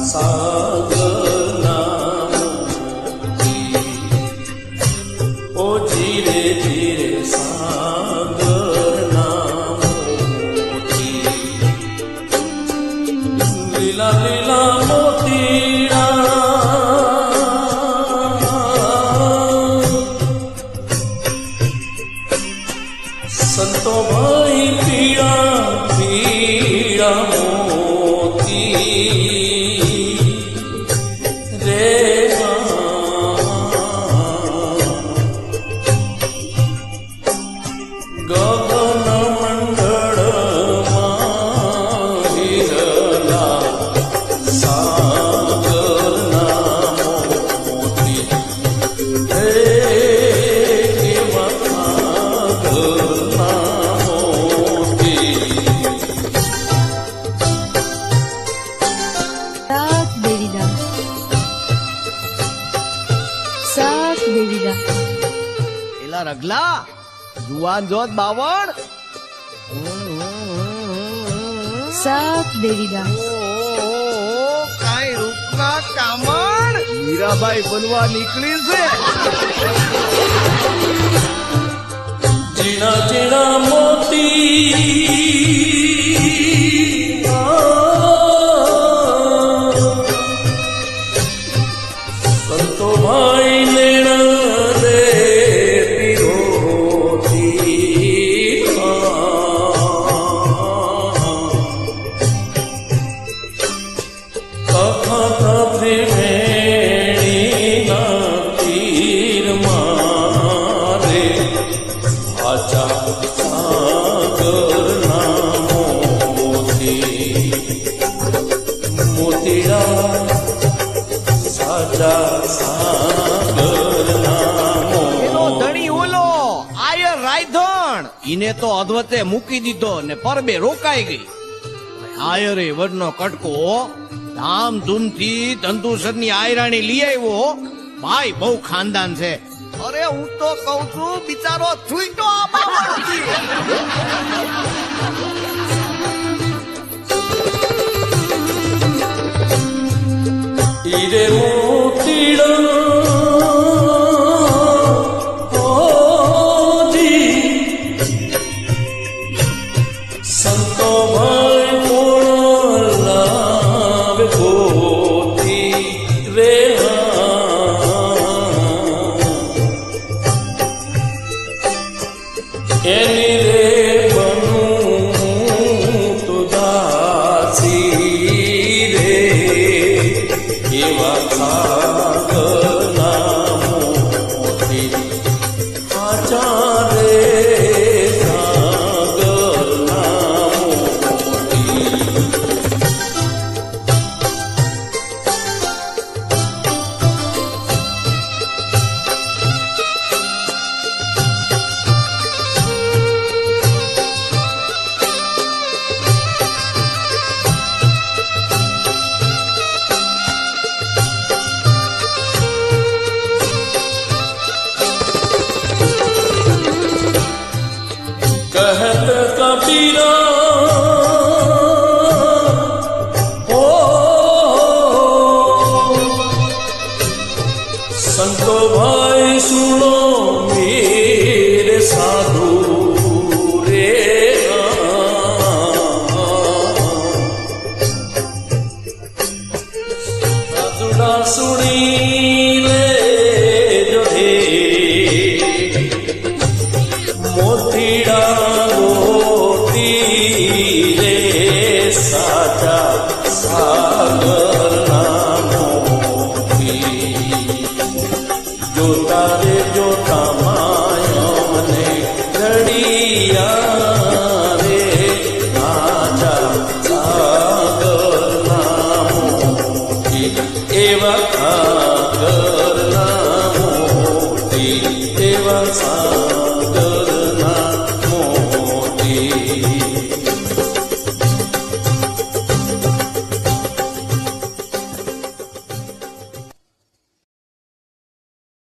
સાગરના મોતી ઓ ધીરે ધીરે સાગરના મોતી લીલા લીલા મોતીડા સંતો ભાઈ પીળા પીળા મોતી રે ગગન મંડળમાં હિરલા સાગરના મોતી હે કેવા સાગરના મોતી સાત દેવીદા સાત દેવીદા એલા રગલા જુવાન જોત બાવળ સાત દેવીદા કાઈ રૂપના કામણ મીરાબાઈ બનવા નીકળી છે જીણા જીણા મોતી સંતો ભાઈ લેણા દે પીરોતી કથા ત્રિવેણી ના તીર મારે આચા સાગરના મોતી મોતીડા સાચા સાગરના એનો ધણી ઓલો આયર રાયધણ ઈને તો અધવતે મૂકી દીધો ને પરબે રોકાઈ ગઈ આયરે વડનો કટકો ધામધૂમથી ધંધુસરની આયરાણી લઈ આવ્યો ભાઈ બહુ ખાનદાન છે અરે હું તો કઉ છું બિચારો છૂટો આ બાબતથી. ઈરે મોતીડા સંતો ભાઈ કોણ લાવે ગોતી રે એની રે બનું તો દાસી રે એવા સાગરના મોતી આચા રે कहत कबीरा हो संतो भाई सुनो मेरे साधु रे साधुड़ा सुनी ले जो हे મોતીડા ગોતી રે સાચા સાગરના મોતી જોતા રે જોતા માયા મને ઘડિયા રે સાચા સાગરના મોતી એવા સાગર